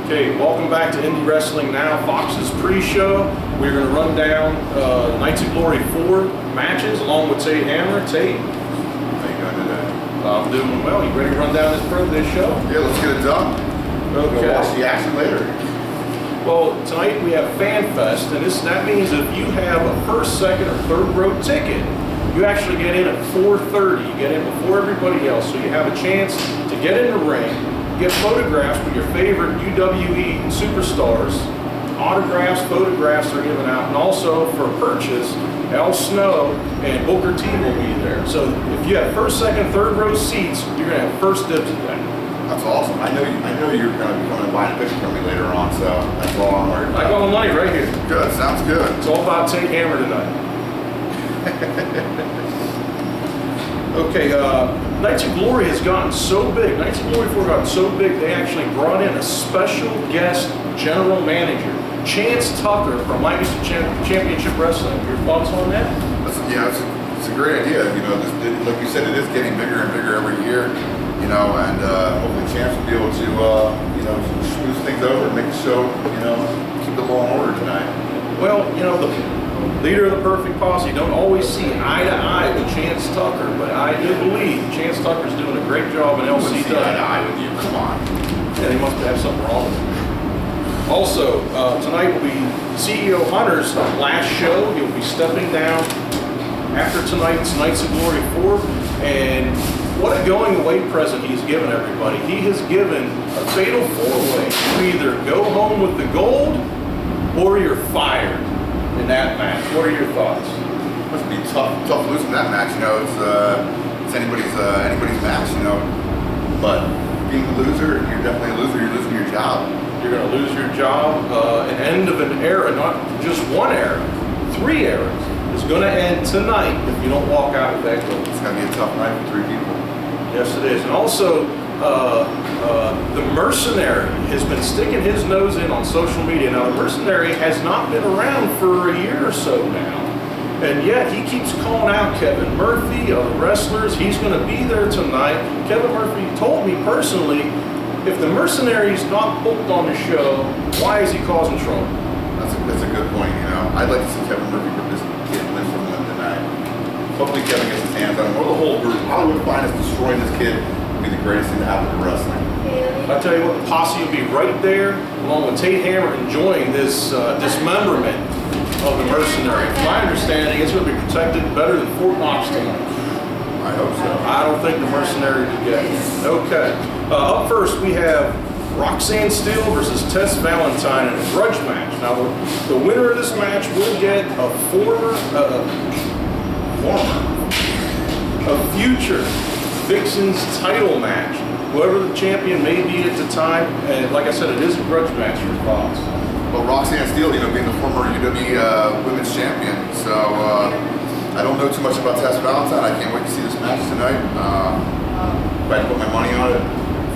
Okay, welcome back to Indy Wrestling Now, Fox's pre-show. We're going to run down Knights of Glory 4 matches along with Tate Hammer. Tate, How you doing today? I'm doing well. You ready to run down this show? Yeah, let's get it done. Okay. We'll watch the action later. Well, tonight we have Fan Fest, and that means if you have a first, second, or third row ticket, you actually get in at 4:30. You get in before everybody else, so you have a chance to get in the ring, get photographs with your favorite UWE superstars. Autographs, photographs are given out, and also for purchase, Al Snow and Booker T will be there. So if you have first, second, third row seats, you're going to have first dibs at that. That's awesome. I know you're going to be coming and buying a picture from me later on, so that's all I'm worried about. I got the money right here. Good, sounds good. It's all about Tate Hammer tonight. Okay, Knights of Glory has gotten so big. Knights of Glory 4 got so big, they actually brought in a special guest general manager, Chance Tucker from Legacy Championship Wrestling. Your thoughts on that? It's a great idea. You know, like you said, it is getting bigger and bigger every year. You know, and hopefully Chance will be able to, smooth things over and make the show, keep the law and order tonight. Well, the leader of the Perfect Posse don't always see eye to eye with Chance Tucker, but I do believe Chance Tucker's doing a great job in LCW. See eye to eye with you, come on. Yeah, they must have something wrong with him. Also, tonight will be CEO Hunter's last show. He'll be stepping down after tonight's Knights of Glory 4, and what a going away present he's given everybody. He has given a fatal four-way. You either go home with the gold or you're fired in that match. What are your thoughts? Must be tough losing that match. It's anybody's match. But being a loser, you're definitely a loser. You're losing your job. You're going to lose your job. An end of an era, not just one era, 3 eras, is going to end tonight if you don't walk out with that gold. It's going to be a tough night for 3 people. Yes, it is. And also, the mercenary has been sticking his nose in on social media. Now, the mercenary has not been around for a year or so now. And yet, he keeps calling out Kevin Murphy, other wrestlers. He's going to be there tonight. Kevin Murphy told me personally, if the mercenary's not booked on the show, why is he causing trouble? That's a good point, I'd like to see Kevin Murphy just get win from them tonight. Hopefully Kevin gets his hands on him, or the whole group. Hollywood Finest destroying this kid would be the greatest thing to happen to wrestling. I tell you what, the posse will be right there, along with Tate Hammer, enjoying this dismemberment of the mercenary. From my understanding, it's going to be protected better than Fort Knox tonight. I hope so. I don't think the mercenary will get it. Okay. Up first, we have Roxanne Steele versus Tess Valentine in a grudge match. Now, the winner of this match will get a future Vixens title match. Whoever the champion may be at the time, and like I said, it is a grudge match. Your thoughts? Well, Roxanne Steele, being the former UW Women's Champion, so I don't know too much about Tess Valentine. I can't wait to see this match tonight. If I put my money on it,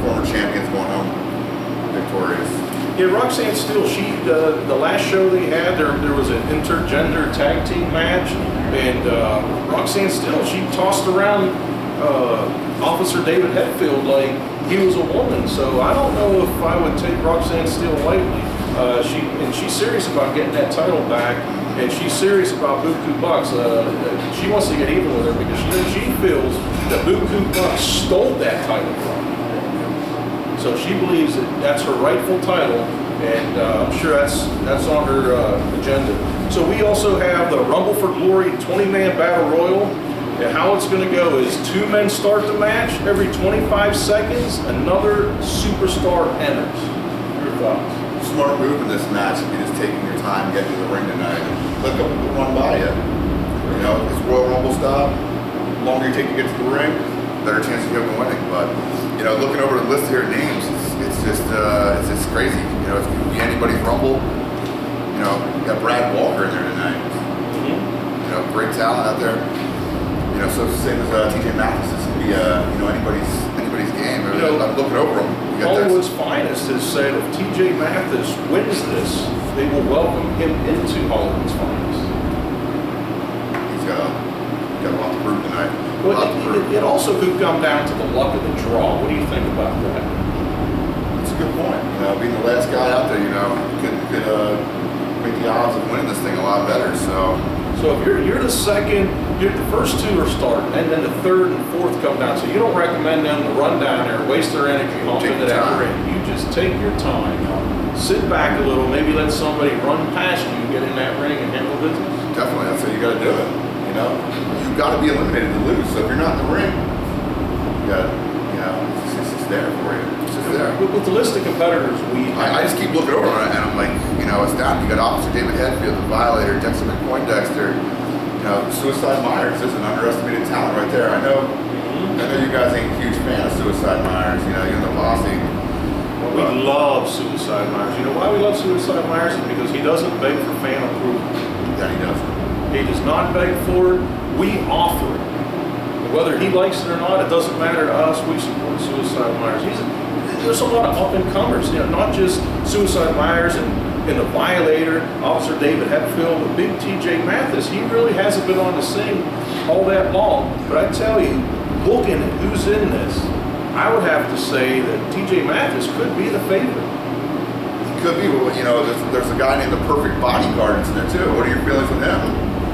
former champions going home victorious. Yeah, Roxanne Steele, the last show they had, there was an intergender tag team match, and Roxanne Steele, she tossed around Officer David Hetfield like he was a woman, so I don't know if I would take Roxanne Steele lightly. She's serious about getting that title back, and she's serious about Buku Bucks. She wants to get even with her because she feels that Buku Bucks stole that title from her. So she believes that that's her rightful title, and I'm sure that's on her agenda. So we also have the Rubble For Glory 20-man Battle Royal. And how it's going to go is 2 men start the match. Every 25 seconds, another superstar enters. Your thoughts? Smart move in this match if you're just taking your time getting to the ring tonight. Let a couple people run by you. It's Royal Rumble style. The longer you take to get to the ring, better chance you have of winning. But looking over the list here of names, it's just crazy. It could be anybody's Rumble. You got Brad Walker in there tonight. Mm-hmm. Great talent out there. So it's the same as TJ Manthous. This could be anybody's game. I'm looking over them. Hollywood's Finest has said if TJ Manthous wins this, they will welcome him into Hollywood's Finest. He's got a lot to prove tonight. Well, it also could come down to the luck of the draw. What do you think about that? It's a a good point. You know, being the last guy out there, you know, could make the odds of winning this thing a lot better. So if you're the second, the first two are starting, and then the third and fourth come down. So you don't recommend them to run down there, waste their energy, hump into that ring. You just take your time, sit back a little, maybe let somebody run past you, get in that ring, and handle business. definitely, that's how you got to do it. You know, you've got to be eliminated to lose. So if you're not in the ring, you got, you know, it's just there for you. It's just there. With the list of competitors, I just keep looking over and I'm like, you know, it's down. You got Officer David Hedfield, the Violator, Dexter McPoindexter, you know, Suicide Myers is an underestimated talent right there. I know you guys ain't a huge fan of Suicide Myers, you know, you're in the posse. Well, we love Suicide Myers. You know why we love Suicide Myers? Is because he doesn't beg for fan approval. Yeah, he doesn't. He does not beg for it. We offer it. Whether he likes it or not, it doesn't matter to us. We support Suicide Myers. There's a lot of up-and-comers, you know, not just Suicide Myers and the Violator, Officer David Hetfield, but Big TJ Manthous. He really hasn't been on the scene all that long. But I tell you, looking at who's in this, I would have to say that TJ Manthous could be the favorite. He could be, but you know, there's a guy named the Perfect Bodyguard in there too. What are your feelings with him?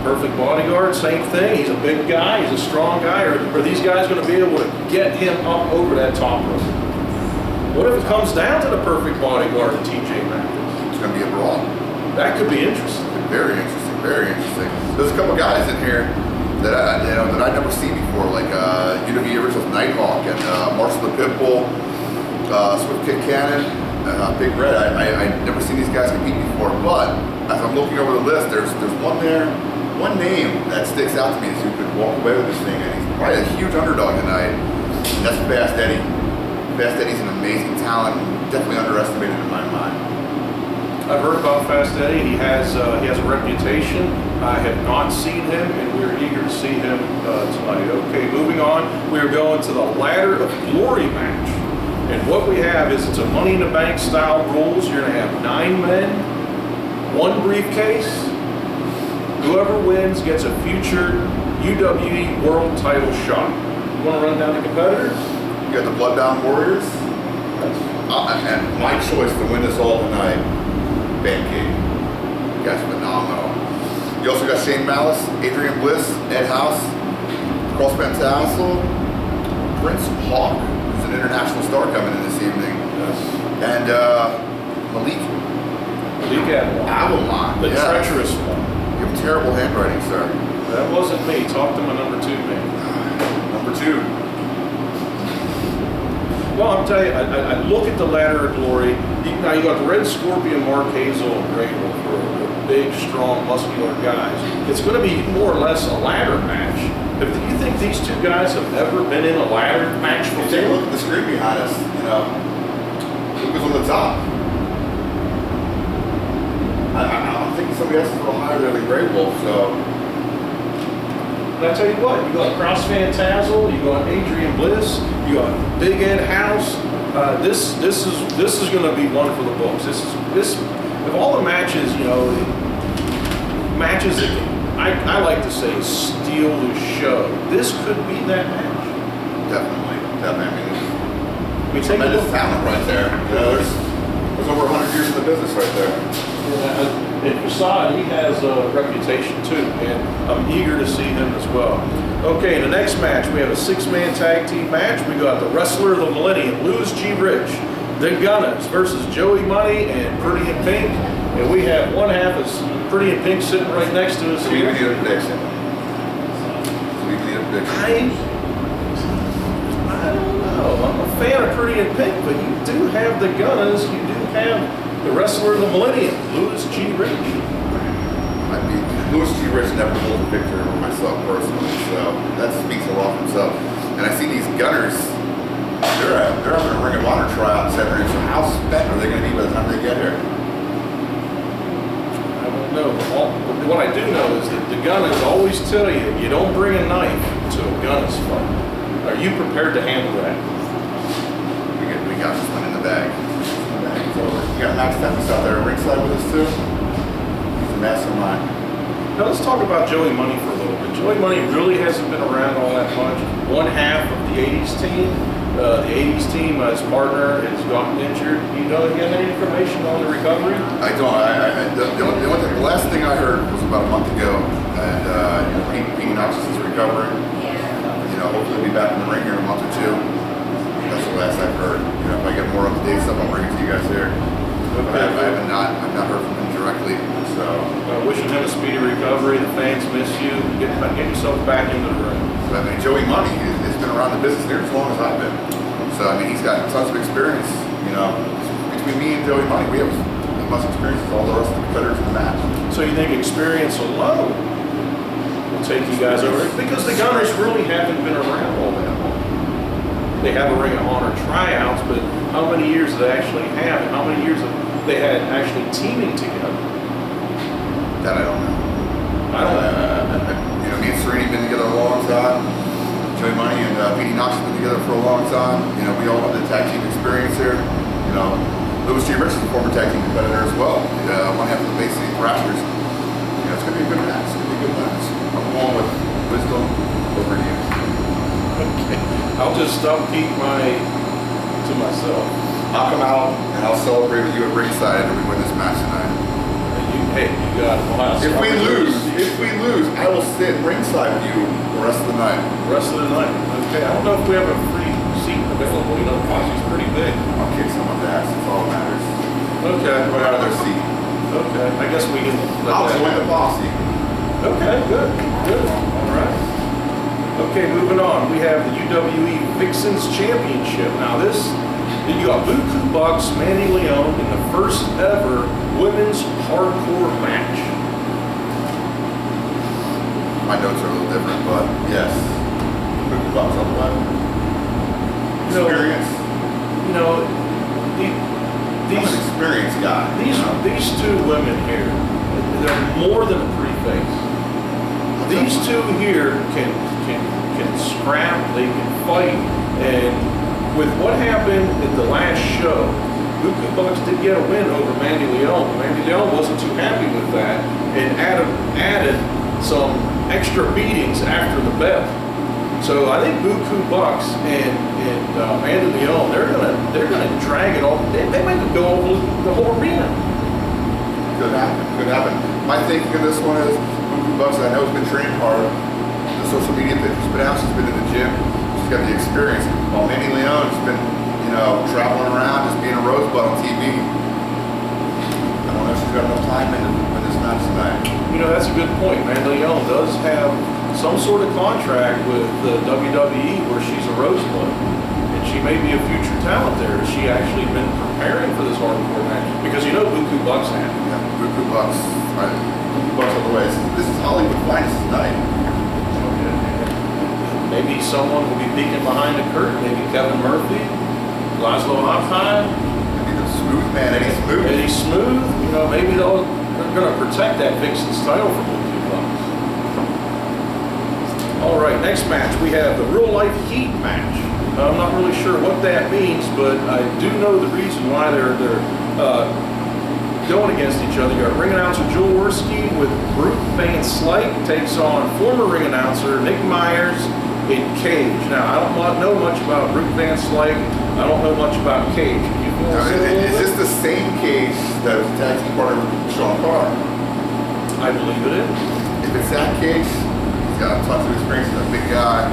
Perfect Bodyguard, same thing. He's a big guy, he's a strong guy. Are these guys going to be able to get him up over that top rope? What if it comes down to the Perfect Bodyguard and TJ Manthous? It's going to be a brawl. That could be interesting. Very interesting, very interesting. There's a couple guys in here that I've never seen before, like UW versus Nighthawk and Marshall the Pitbull, Swift Kick Cannon, Big Red. I've never seen these guys compete before, but as I'm looking over the list, there's one name that sticks out to me is who could walk away with this thing, and he's probably a huge underdog tonight, and that's Fast Eddie. Fast Eddie's an amazing talent, definitely underestimated in my mind. I've heard about Fast Eddie. He has a reputation. I have not seen him, and we're eager to see him tonight. Okay, moving on. We are going to the Ladder of Glory match. And what we have is it's a Money in the Bank style rules. You're going to have 9 men, 1 briefcase. Whoever wins gets a future UWE World title shot. You want to run down the competitors? You got the Bloodbound Warriors. And my choice to win this all tonight, Pancake. You guys are phenomenal. You also got Shane Malice, Adrian Bliss, Ed House, Crossman Tassel, Prince Hawk, who's an international star coming in this evening, and Malik Avalon. The treacherous one. You have terrible handwriting, sir. That wasn't me. Talk to my number 2 man. Number 2. Well, I'll tell you, I look at the Ladder of Glory. Now you got the Red Scorpion, Mark Hazel, and Grey Wolf for the big, strong, muscular guys. It's going to be more or less a ladder match. Do you think these 2 guys have ever been in a ladder match before? Take a look at the screen behind us. You know, who was on the top? I'm thinking somebody else is a little higher there than Grey Wolf. So. But I tell you what, you got Crossman Tassel, you got Adrian Bliss, you got Big Ed House. This is going to be one for the books. This of all the matches, you know, matches that I like to say steal the show. This could be that match. Definitely. I mean, take a tremendous look. talent right there. You know, there's over 100 years in the business right there. And Prasad, he has a reputation too, and I'm eager to see him as well. Okay, in the next match, we have a 6-man tag team match. We got the Wrestler of the Millennium, Louis G. Rich, the Gunners versus Joey Money and Pretty in Pink. And we have one half of Pretty in Pink sitting right next to us So we here. need a prediction. I don't know. I'm a fan of Pretty in Pink, but you do have the Gunners. You do have the Wrestler of the Millennium, Louis G. Rich. I mean, Louis G. Rich never pulled a picture of myself personally, so that speaks a lot for himself. And I see these Gunners, they're having a Ring of Honor tryout this afternoon, so how spent are they going to be by the time they get here? I don't know. What I do know is that the Gunners always tell you, you don't bring a knife to a Gunners fight. Are you prepared to handle that? We got this one in the bag. You got Max Tempest out there ringside with us too. He's a mastermind. Now let's talk about Joey Money for a little bit. Joey Money really hasn't been around all that much. One half of the 80s team. The 80s team, his partner, has gotten injured. You know, you have any information on the recovery? I don't. The last thing I heard was about a month ago, and Pete Knox is recovering. Hopefully he'll be back in the ring here in a month or two. That's the last I've heard. If I get more up-to-date stuff, I'll bring it to you guys here. But I've not heard from him directly. So wishing him a speedy recovery. The fans miss you. Get yourself back into the ring. I mean, Joey Money has been around the business here as long as I've been. So I mean, he's got tons of experience. Between me and Joey Money, we have as much experience as all the rest of the competitors in the match. So you think experience alone will take you guys over? Because the Gunners really haven't been around all that long. They have a Ring of Honor tryouts, but how many years do they actually have, and how many years have they had actually teaming together? That I don't know. I don't know. Me and Serene have been together a long time. Joey Money and Pete Knox have been together for a long time. We all have the tag team experience here. Louis G. Rich is a former tag team competitor as well. One half of the Bay City Thrashers. It's going to be a good match. It's going to be a good match. I'm going with wisdom over you. Okay. I'll just keep to myself. I'll come out and I'll celebrate with you at ringside after we win this match tonight. Hey, you got it. If we lose, I will sit ringside with you the rest of the night. The rest of the night. Okay. I don't know if we have a free seat available. The posse's pretty big. I'll kick someone's ass. That's all that matters. Okay. Right out of their seat. Okay. I guess we can. I'll join the posse. Okay. Good. All right. Okay. Moving on. We have the UWE Vixens Championship. Now you got Buku Bucks, Mandy Leon in the first ever women's hardcore match. My notes are a little different, but yes. Buku Bucks on the left. Experience. I'm an experienced guy. These two women here, they're more than a pretty face. These two here can scrap, they can fight, and with what happened at the last show, Buku Bucks did get a win over Mandy Leon. Mandy Leon wasn't too happy with that and added some extra beatings after the bell. So I think Buku Bucks and Mandy Leon, they're gonna drag it all. They might go over the whole arena. Could happen. My thinking of this one is Buku Bucks, I know has been training hard. The social media pictures been out. She's been in the gym. She's got the experience. While Mandy Leon's been, traveling around, just being a rosebud on TV. I don't know if she's got enough time in this match tonight. That's a good point. Mandy Leon does have some sort of contract with the WWE where she's a rosebud, and she may be a future talent there. Has she actually been preparing for this hardcore match? Because Buku Bucks have. Yeah, Buku Bucks. Right. Buku Bucks on the way. This is Hollywood finest tonight. Maybe someone will be peeking behind the curtain. Maybe Kevin Murphy, Laszlo Hoffman. Maybe the smooth man, Eddie Smooth. Maybe they're going to protect that Vixens title from Buku Bucks. All right, next match we have the real life heat match. I'm not really sure what that means, but I do know the reason why they're going against each other. You got ring announcer Joel Worski with Brute Van Slyke takes on former ring announcer Nick Myers in Cage. Now, I don't know much about Brute Van Slyke. I don't know much about Cage. Is this the same Cage that was tag team partner with Sean Carr? I believe it is. If it's that Cage, he's got tons of experience. He's a big guy,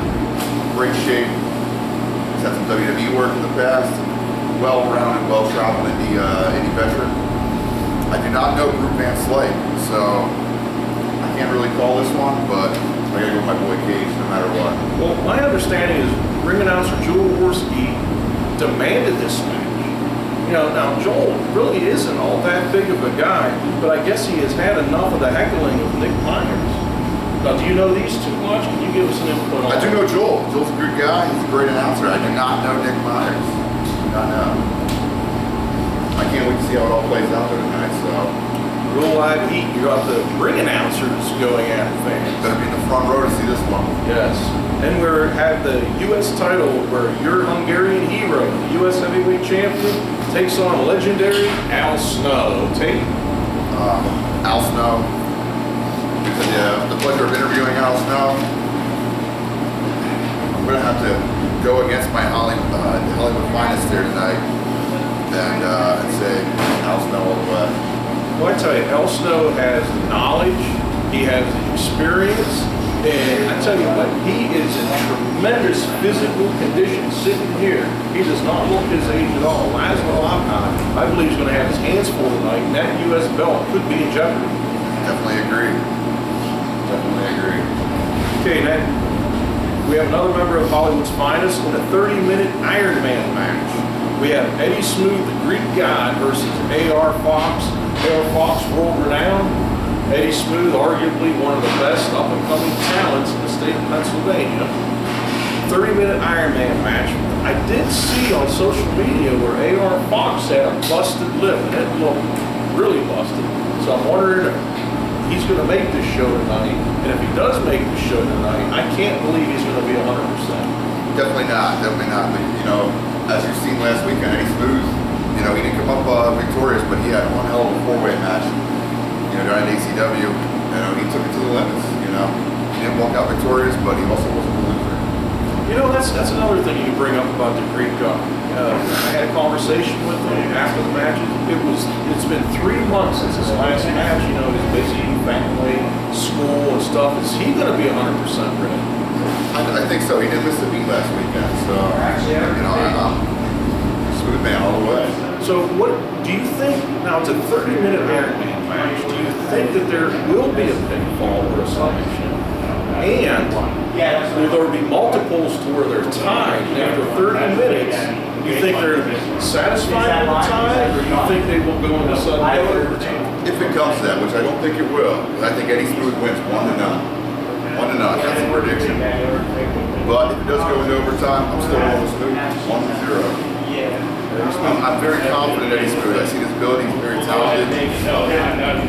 great shape. He's had some WWE work in the past. Well-rounded, well-traveled Indy veteran. I do not know Brute Van Slyke, so I can't really call this one, but I gotta go with my boy Cage no matter what. Well, my understanding is ring announcer Joel Worski demanded this match. Now Joel really isn't all that big of a guy, but I guess he has had enough of the heckling of Nick Myers. Now, do you know these two much? Can you give us an input on I do know Joel. Joel's a good guy. He's a great announcer. I do not know Nick Myers. Do not know. I can't wait to see how it all plays out there tonight, so. Real live heat. You got the ring announcers going at it, fans. Better be in the front row to see this one. Yes. Then we have the U.S. title where your Hungarian hero, the U.S. heavyweight champion, takes on legendary Al Snow. Tate? Al Snow. The pleasure of interviewing Al Snow. I'm going to have to go against my Hollywood finest here tonight and say, Al Snow all the way. Well, I tell you, El Snow has the knowledge, he has the experience, and I tell you what, he is in tremendous physical condition sitting here. He does not look his age at all. Laszlo, I believe he's going to have his hands full tonight, and that U.S. belt could be in jeopardy. Definitely agree. Definitely agree. Okay, then we have another member of Hollywood's finest in a 30-minute Iron Man match. We have Eddie Smooth, the Greek God, versus A.R. Fox. A.R. Fox, world renowned. Eddie Smooth, arguably one of the best up-and-coming talents in the state of Pennsylvania. 30-minute Iron Man match. I did see on social media where A.R. Fox had a busted lip, and it looked really busted. So I'm wondering if he's going to make this show tonight, and if he does make this show tonight, I can't believe he's going to be 100%. Definitely not. Definitely not. But, you know, as you've seen last weekend, Eddie Smooth, you know, he didn't come up victorious, but he had one hell of a four-way match. You know, during ACW, you know, he took it to the limits. You know, he didn't walk out victorious, but he also wasn't a loser. You know, that's another thing you bring up about the Greek God. I had a conversation with him after the match. It's been 3 months since his last match. You know, he's busy, family, school, and stuff. Is he going to be 100% ready? I think so. He didn't miss a beat last weekend, so you know, I'm smooth man all the way. So, what do you think? Now, it's a 30-minute Iron Man match. Do you think that there will be a pinfall or a submission? And will there be multiples to where they're tied after 30 minutes? Do you think they're satisfied with the tie, or do you think they will go into sudden death overtime? If it comes to that, which I don't think it will, I think Eddie Smooth wins 1-0. 1-0. That's a prediction. But if it does go into overtime, I'm still going with Smooth. 1-0. I'm very confident Eddie Smooth. I see his ability. He's very talented.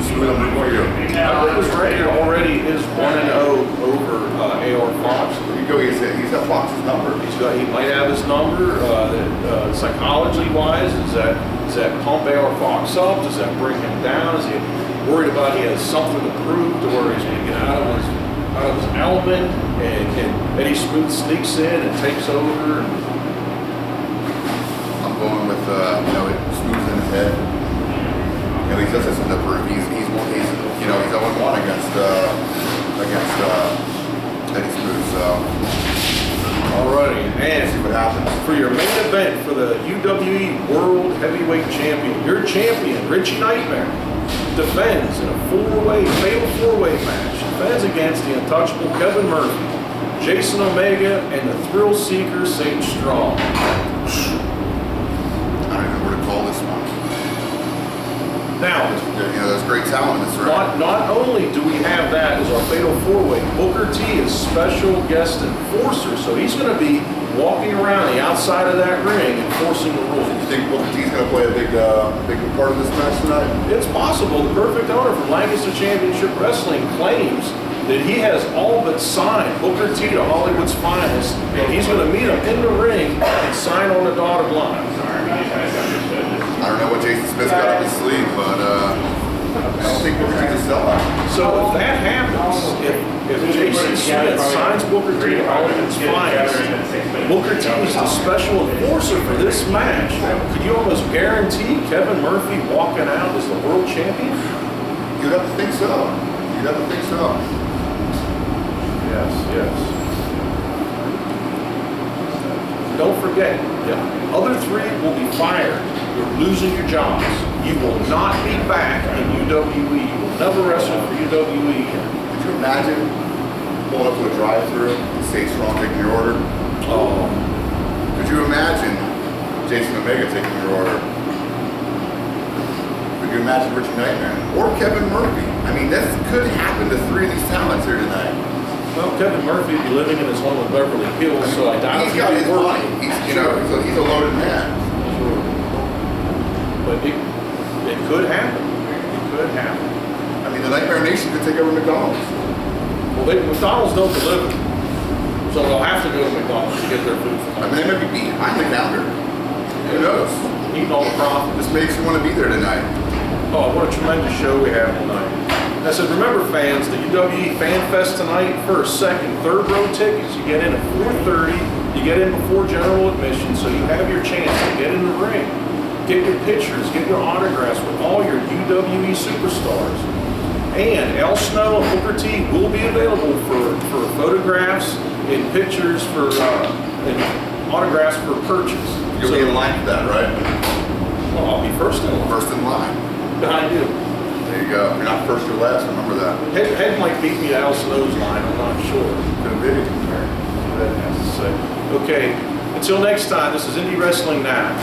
Smooth, I'm rooting for you. I believe his record already is 1-0 over A.R. Fox. There you go. He's got Fox's number. He might have his number. Psychology-wise, does that pump A.R. Fox up? Does that bring him down? Is he worried about he has something to prove to where he's going to get out of his element? And Eddie Smooth sneaks in and takes over. Going with it smooths in his head. You know, he does this in the proof. He's 0-1 against Eddie Smooth. So alrighty, and see what happens for your main event for the UWE World Heavyweight Champion. Your champion, Richie Nightmare, defends in a fatal four-way match. Defends against the untouchable Kevin Murphy, Jason Omega, and the thrill seeker Sage Strong. Call this one. Now, you know, there's great talent in this ring. Not only do we have that as our fatal four-way, Booker T is special guest enforcer, so he's going to be walking around the outside of that ring enforcing the rules. You think Booker T's going to play a big part of this match tonight? It's possible. The Perfect Owner from Lancaster Championship Wrestling claims that he has all but signed Booker T to Hollywood's finest, and he's going to meet him in the ring and sign on the dotted line. I don't know what Jason Smith's got up his sleeve, but I don't think Booker T's a sellout. So if that happens, if Jason Smith signs Booker T to Hollywood's finest, Booker T is the special enforcer for this match. Could you almost guarantee Kevin Murphy walking out as the world champion? You'd have to think so. You'd have to think so. Yes. Don't forget, the other three will be fired. You're losing your jobs. You will not be back in UWE. You will never wrestle for UWE. Could you imagine pulling up to a drive-thru and Sage Strong taking your order? Oh. Could you imagine Jason Omega taking your order? Could you imagine Richie Nightmare? Or Kevin Murphy? I mean, that could happen to three of these talents here tonight. Well, Kevin Murphy would be living in his home in Beverly Hills, so I doubt he's got his money. He's a loaded man. Sure. But it could happen. It could happen. I mean, the Nightmare Nation could take over McDonald's. Well, McDonald's don't deliver, so they'll have to go to McDonald's to get their food. I mean, they might be behind the counter. Who knows? Eating all the profit. This makes you want to be there tonight. Oh, what a tremendous show we have tonight. I said, remember fans, the UWE Fan Fest tonight, first, second, third row tickets. You get in at 4:30, You get in before general admission, so you have your chance to get in the ring, get your pictures, get your autographs with all your UWE superstars. And El Snow and Booker T will be available for photographs and pictures and autographs for purchase. You'll be in line for that, right? Well, I'll be first in line. First in line. Behind you. There you go. You're not first or last, remember that. Head might beat me to Al Snow's line, I'm not sure. Could be. That has to say. Okay, until next time, this is Indy Wrestling Now.